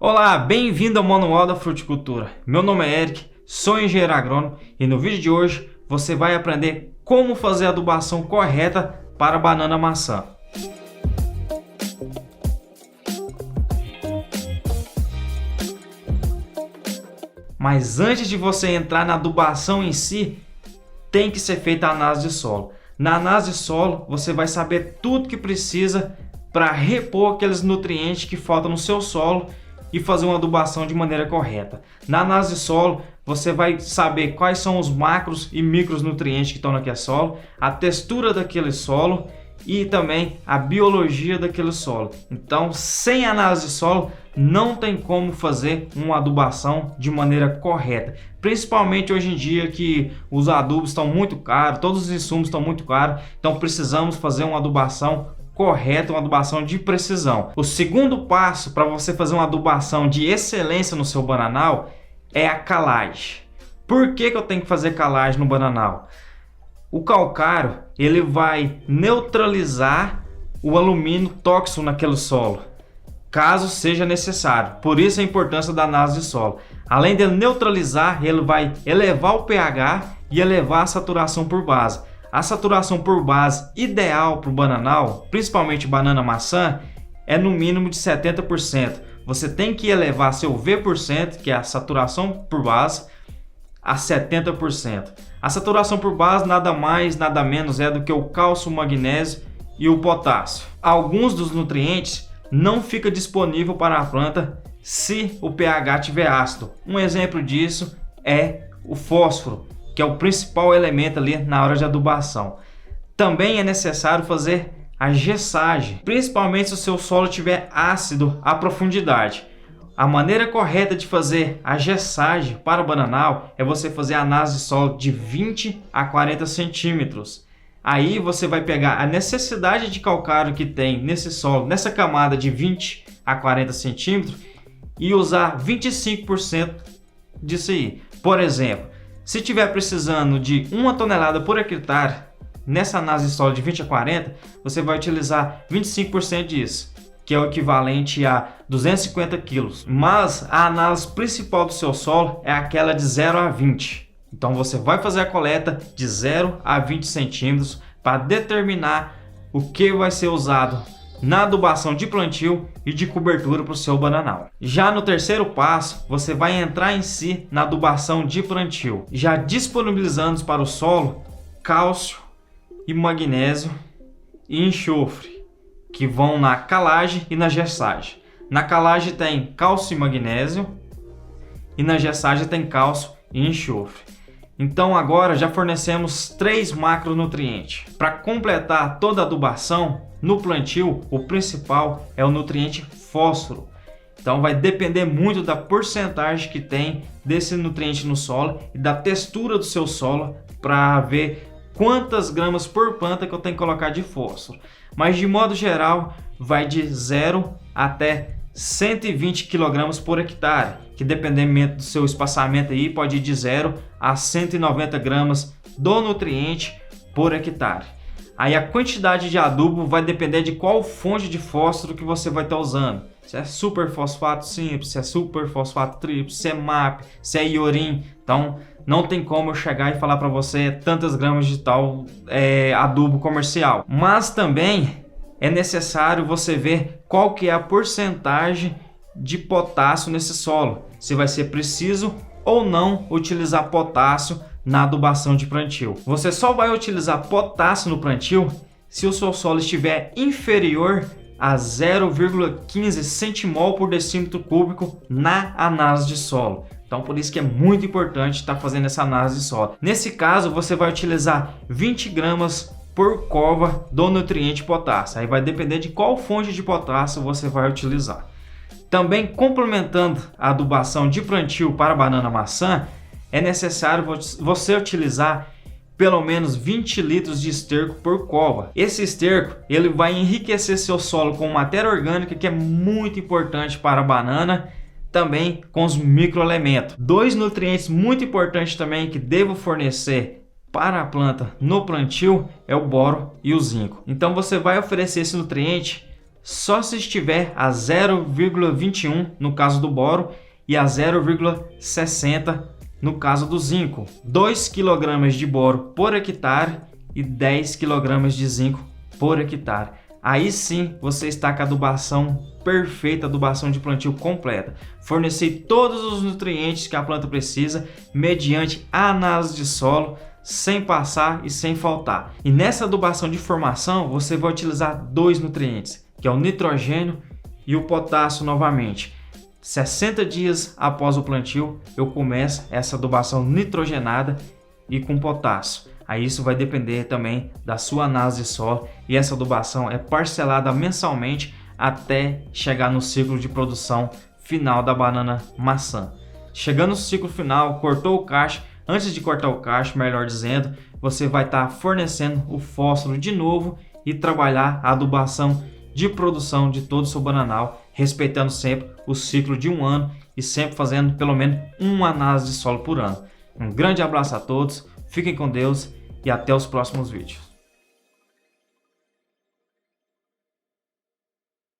Olá, bem-vindo ao Manual da Fruticultura. Meu nome é Eric, sou engenheiro agrônomo e no vídeo de hoje você vai aprender como fazer a adubação correta para banana maçã. Mas antes de você entrar na adubação em si, tem que ser feita a análise de solo. Na análise de solo, você vai saber tudo que precisa para repor aqueles nutrientes que faltam no seu solo e fazer uma adubação de maneira correta. Na análise de solo, você vai saber quais são os macros e micronutrientes que estão naquele solo, a textura daquele solo e também a biologia daquele solo. Então, sem análise de solo, não tem como fazer uma adubação de maneira correta. Principalmente hoje em dia que os adubos estão muito caros, todos os insumos estão muito caros, então precisamos fazer uma adubação correta, uma adubação de precisão. O segundo passo para você fazer uma adubação de excelência no seu bananal é a calagem. Por que eu tenho que fazer calagem no bananal? O calcário ele vai neutralizar o alumínio tóxico naquele solo, caso seja necessário. Por isso a importância da análise de solo. Além de neutralizar, ele vai elevar o pH e elevar a saturação por base. A saturação por base ideal para o bananal, principalmente banana maçã, é no mínimo de 70%. Você tem que elevar seu V%, que é a saturação por base, a 70%. A saturação por base nada mais, nada menos é do que o cálcio, o magnésio e o potássio. Alguns dos nutrientes não ficam disponíveis para a planta se o pH estiver ácido. Um exemplo disso é o fósforo, que é o principal elemento ali na hora de adubação. Também é necessário fazer a gessagem, principalmente se o seu solo estiver ácido à profundidade. A maneira correta de fazer a gessagem para o bananal é você fazer a análise de solo de 20 a 40 centímetros. Aí você vai pegar a necessidade de calcário que tem nesse solo, nessa camada de 20 a 40 centímetros e usar 25% disso aí. Por exemplo, se tiver precisando de 1 tonelada por hectare, nessa análise de solo de 20 a 40, você vai utilizar 25% disso, que é o equivalente a 250 quilos. Mas a análise principal do seu solo é aquela de 0 a 20. Então você vai fazer a coleta de 0 a 20 centímetros para determinar o que vai ser usado na adubação de plantio e de cobertura para o seu bananal. Já no terceiro passo, você vai entrar em si na adubação de plantio, já disponibilizando para o solo cálcio e magnésio e enxofre, que vão na calagem e na gessagem. Na calagem tem cálcio e magnésio e na gessagem tem cálcio e enxofre. Então agora já fornecemos 3 macronutrientes. Para completar toda a adubação, no plantio, o principal é o nutriente fósforo. Então vai depender muito da porcentagem que tem desse nutriente no solo e da textura do seu solo para ver quantas gramas por planta que eu tenho que colocar de fósforo. Mas de modo geral, vai de 0 até 120 kg por hectare, que dependendo do seu espaçamento aí, pode ir de 0 a 190 gramas do nutriente por hectare. Aí a quantidade de adubo vai depender de qual fonte de fósforo que você vai estar usando. Se é super fosfato simples, se é super fosfato triplo, se é MAP, se é iorim. Então não tem como eu chegar e falar para você tantas gramas de tal adubo comercial. Mas também é necessário você ver qual que é a porcentagem de potássio nesse solo. Se vai ser preciso ou não utilizar potássio na adubação de plantio. Você só vai utilizar potássio no plantio se o seu solo estiver inferior a 0,15 centimol por decímetro cúbico na análise de solo. Então por isso que é muito importante estar fazendo essa análise de solo. Nesse caso você vai utilizar 20 gramas por cova do nutriente potássio. Aí vai depender de qual fonte de potássio você vai utilizar. Também complementando a adubação de plantio para banana maçã, é necessário você utilizar pelo menos 20 litros de esterco por cova. Esse esterco ele vai enriquecer seu solo com matéria orgânica, que é muito importante para a banana, também com os microelementos. 2 nutrientes muito importantes também que devo fornecer para a planta no plantio é o boro e o zinco. Então você vai oferecer esse nutriente só se estiver a 0,21 no caso do boro e a 0,60 no caso do zinco. 2 kg de boro por hectare e 10 kg de zinco por hectare. Aí sim você está com a adubação perfeita, adubação de plantio completa. Fornecer todos os nutrientes que a planta precisa mediante a análise de solo, sem passar e sem faltar. E nessa adubação de formação você vai utilizar 2 nutrientes, que é o nitrogênio e o potássio novamente. 60 dias após o plantio eu começo essa adubação nitrogenada e com potássio. Aí isso vai depender também da sua análise de solo, e essa adubação é parcelada mensalmente até chegar no ciclo de produção final da banana maçã. Chegando no ciclo final, cortou o cacho, antes de cortar o cacho, melhor dizendo, você vai estar fornecendo o fósforo de novo e trabalhar a adubação de produção de todo o seu bananal, respeitando sempre o ciclo de 1 ano e sempre fazendo pelo menos uma análise de solo por ano. Um grande abraço a todos, fiquem com Deus e até os próximos vídeos.